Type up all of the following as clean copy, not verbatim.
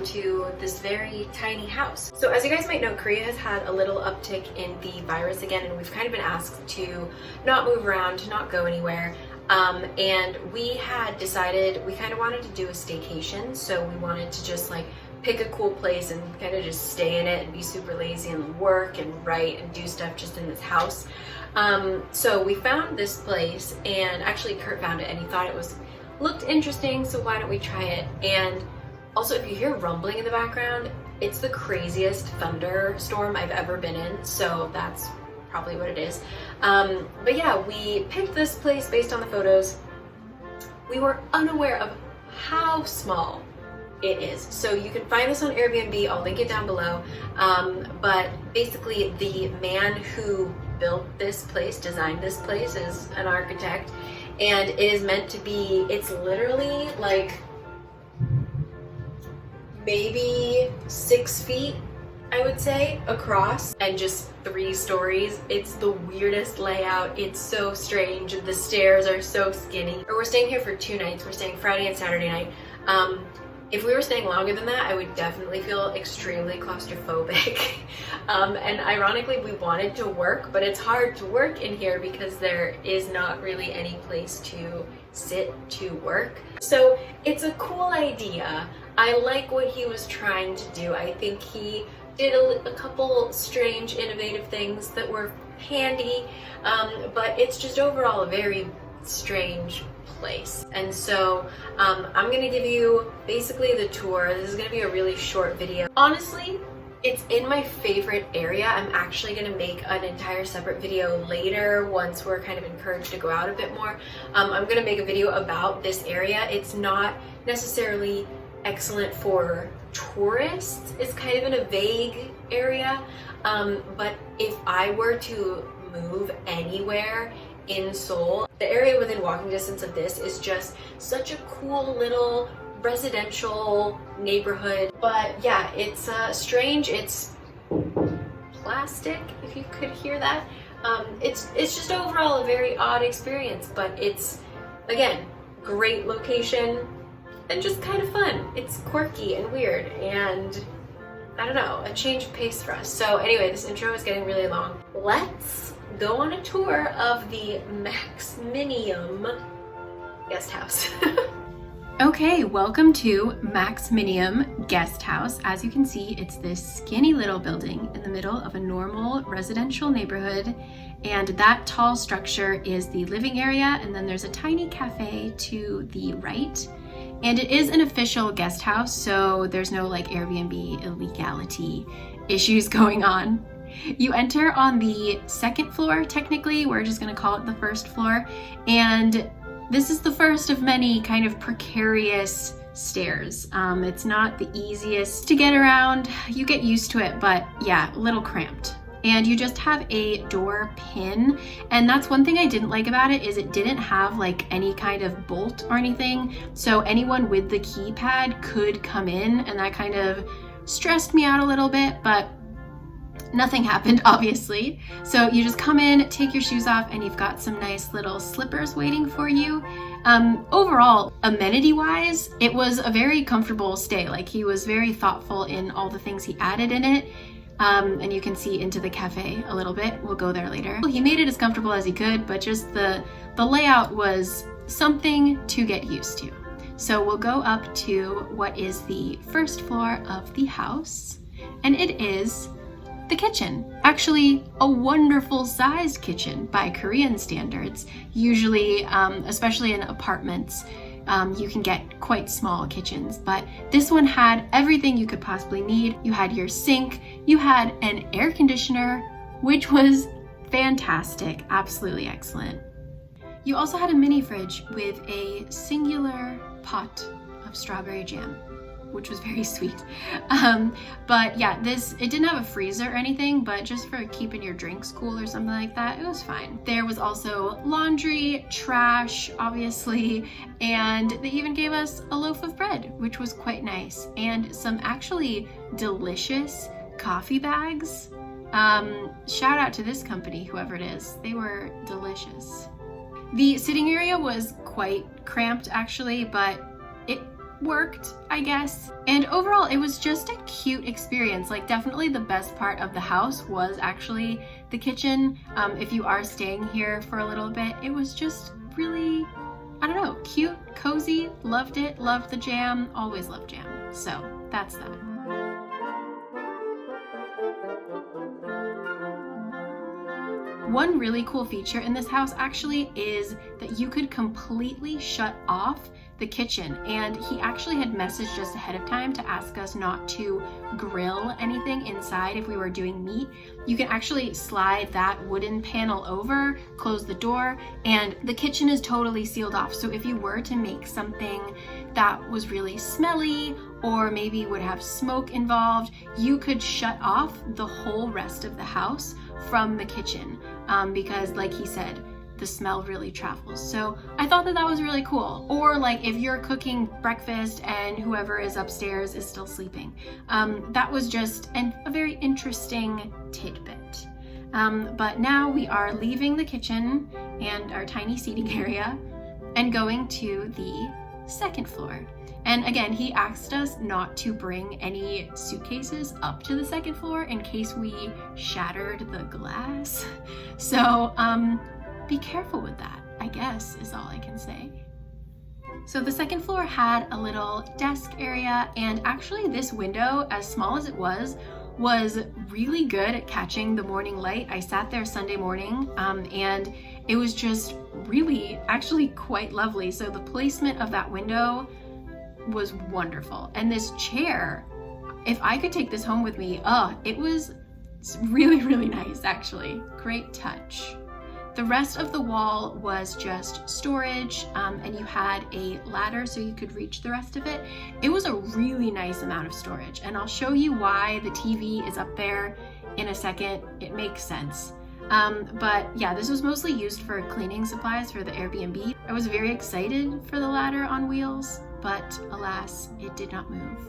welcome to this very tiny house. So as you guys might know, Korea has had a little uptick in the virus again, and we've kind of been asked to not move around, to not go anywhere. And we had decided we kind of wanted to do a staycation, so we wanted to just like pick a cool place and kind of just stay in it and be super lazy and work and write and do stuff just in this house. So we found this place, and actually Kurt found it and he thought it looked interesting, so why don't we try it? And also, if you hear rumbling in the background, it's the craziest thunderstorm I've ever been in, so that's probably what it is. But yeah, we picked this place based on the photos. We were unaware of how small it is. So you can find this on Airbnb, I'll link it down below. But basically the man who built this place, designed this place, is an architect, and it is meant to be, it's literally like maybe 6 feet, I would say, across, and just 3 stories. It's the weirdest layout. It's so strange. The stairs are so skinny. We're staying here for 2 nights. We're staying Friday and Saturday night. If we were staying longer than that, I would definitely feel extremely claustrophobic. And ironically, we wanted to work, but it's hard to work in here because there is not really any place to sit to work. So it's a cool idea. I like what he was trying to do. I think he did a couple strange, innovative things that were handy, but it's just overall a very strange place. And so I'm gonna give you basically the tour. This is gonna be a really short video. Honestly, it's in my favorite area. I'm actually gonna make an entire separate video later once we're kind of encouraged to go out a bit more. I'm gonna make a video about this area. It's not necessarily excellent for tourists. It's kind of in a vague area, but if I were to move anywhere in Seoul, the area within walking distance of this is just such a cool little residential neighborhood. But yeah, it's strange. It's plastic, if you could hear that. It's just overall a very odd experience, but it's, again, great location and just kind of fun. It's quirky and weird, and I don't know, a change of pace for us. So anyway, this intro is getting really long. Let's go on a tour of the Maximinium guest house. Okay, welcome to Maximinium guest house. As you can see, it's this skinny little building in the middle of a normal residential neighborhood, and that tall structure is the living area, and then there's a tiny cafe to the right. And it is an official guest house, so there's no like Airbnb illegality issues going on. You enter on the 2nd floor, technically. We're just gonna call it the 1st floor. And this is the first of many kind of precarious stairs. It's not the easiest to get around. You get used to it, but yeah, a little cramped. And you just have a door pin, and that's one thing I didn't like about it, is it didn't have like any kind of bolt or anything, so anyone with the keypad could come in, and that kind of stressed me out a little bit, but nothing happened, obviously. So you just come in, take your shoes off, and you've got some nice little slippers waiting for you. Overall, amenity-wise, it was a very comfortable stay. Like, he was very thoughtful in all the things he added in it. And you can see into the cafe a little bit. We'll go there later. He made it as comfortable as he could, but just the layout was something to get used to. So we'll go up to what is the 1st floor of the house, and it is the kitchen. Actually, a wonderful sized kitchen by Korean standards. Usually, especially in apartments, you can get quite small kitchens, but this one had everything you could possibly need. You had your sink, you had an air conditioner, which was fantastic, absolutely excellent. You also had a mini fridge with a singular pot of strawberry jam, which was very sweet. But yeah, it didn't have a freezer or anything, but just for keeping your drinks cool or something like that, it was fine. There was also laundry, trash, obviously, and they even gave us a loaf of bread, which was quite nice, and some actually delicious coffee bags. Shout out to this company, whoever it is. They were delicious. The sitting area was quite cramped actually, but worked, I guess. And overall, it was just a cute experience. Like, definitely the best part of the house was actually the kitchen. If you are staying here for a little bit, it was just really, I don't know, cute, cozy, loved it, loved the jam, always loved jam. So that's that. One really cool feature in this house actually is that you could completely shut off the kitchen, and he actually had messaged us ahead of time to ask us not to grill anything inside if we were doing meat. You can actually slide that wooden panel over, close the door, and the kitchen is totally sealed off. So if you were to make something that was really smelly or maybe would have smoke involved, you could shut off the whole rest of the house from the kitchen because, like he said, the smell really travels. So I thought that that was really cool. Or like if you're cooking breakfast and whoever is upstairs is still sleeping. That was just a very interesting tidbit. But now we are leaving the kitchen and our tiny seating area and going to the second floor. And again, he asked us not to bring any suitcases up to the second floor in case we shattered the glass. So be careful with that, I guess, is all I can say. So the second floor had a little desk area, and actually this window, as small as it was really good at catching the morning light. I sat there Sunday morning and it was just really actually quite lovely. So the placement of that window was wonderful. And this chair, if I could take this home with me, it was really, really nice actually. Great touch. The rest of the wall was just storage, and you had a ladder so you could reach the rest of it. It was a really nice amount of storage, and I'll show you why the TV is up there in a second. It makes sense. But yeah, this was mostly used for cleaning supplies for the Airbnb. I was very excited for the ladder on wheels, but alas, it did not move.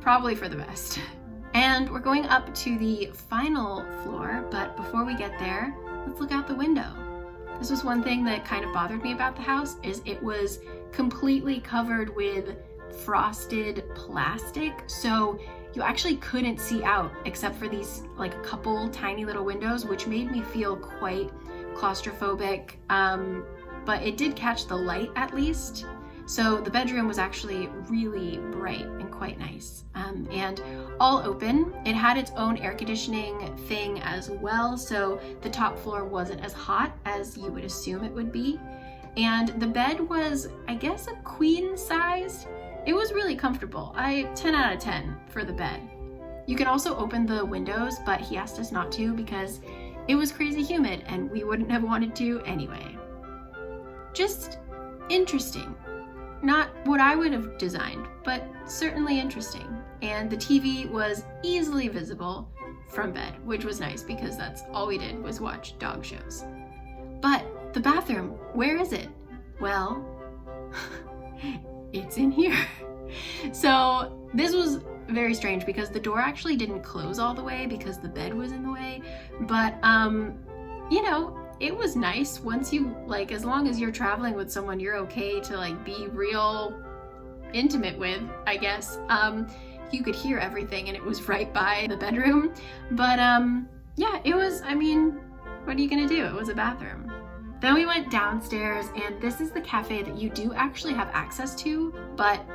Probably for the best. And we're going up to the final floor, but before we get there, let's look out the window. This was one thing that kind of bothered me about the house, is it was completely covered with frosted plastic. So you actually couldn't see out except for these like a couple tiny little windows, which made me feel quite claustrophobic. But it did catch the light at least. So the bedroom was actually really bright and quite nice, and all open. It had its own air conditioning thing as well, so the top floor wasn't as hot as you would assume it would be. And the bed was, I guess, a queen size. It was really comfortable. 10 out of 10 for the bed. You can also open the windows, but he asked us not to because it was crazy humid and we wouldn't have wanted to anyway. Just interesting. Not what I would have designed, but certainly interesting. And the TV was easily visible from bed, which was nice because that's all we did was watch dog shows. But the bathroom, where is it? Well, it's in here. So this was very strange because the door actually didn't close all the way because the bed was in the way. But, you know, it was nice once you, like, as long as you're traveling with someone you're okay to like be real intimate with, I guess. You could hear everything and it was right by the bedroom. But yeah, it was, I mean, what are you gonna do? It was a bathroom. Then we went downstairs, and this is the cafe that you do actually have access to, but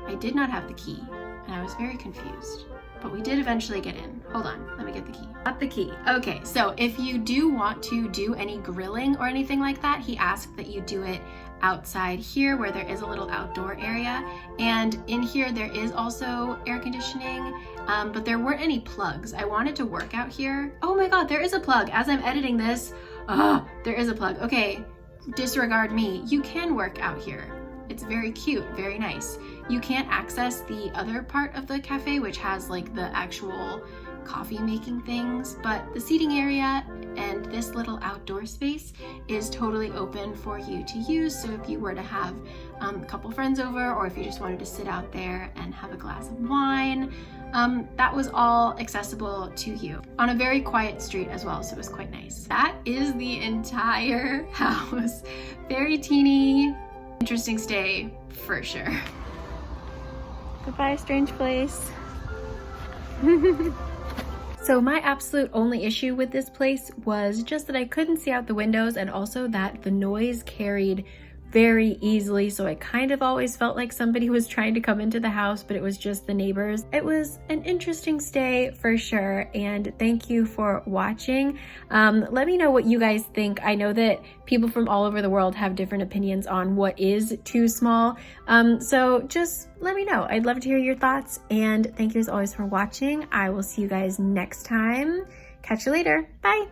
I did not have the key and I was very confused. But we did eventually get in. Hold on, let me get the key. Got the key. Okay, so if you do want to do any grilling or anything like that, he asked that you do it outside here where there is a little outdoor area. And in here there is also air conditioning, but there weren't any plugs. I wanted to work out here. Oh my God, there is a plug. As I'm editing this, there is a plug. Okay, disregard me. You can work out here. It's very cute, very nice. You can't access the other part of the cafe, which has like the actual coffee making things, but the seating area and this little outdoor space is totally open for you to use. So if you were to have a couple friends over, or if you just wanted to sit out there and have a glass of wine, that was all accessible to you on a very quiet street as well, so it was quite nice. That is the entire house. Very teeny, interesting stay for sure. Goodbye, strange place. So my absolute only issue with this place was just that I couldn't see out the windows, and also that the noise carried very easily, so I kind of always felt like somebody was trying to come into the house, but it was just the neighbors. It was an interesting stay for sure, and thank you for watching. Let me know what you guys think. I know that people from all over the world have different opinions on what is too small, so just let me know. I'd love to hear your thoughts, and thank you as always for watching. I will see you guys next time. Catch you later. Bye!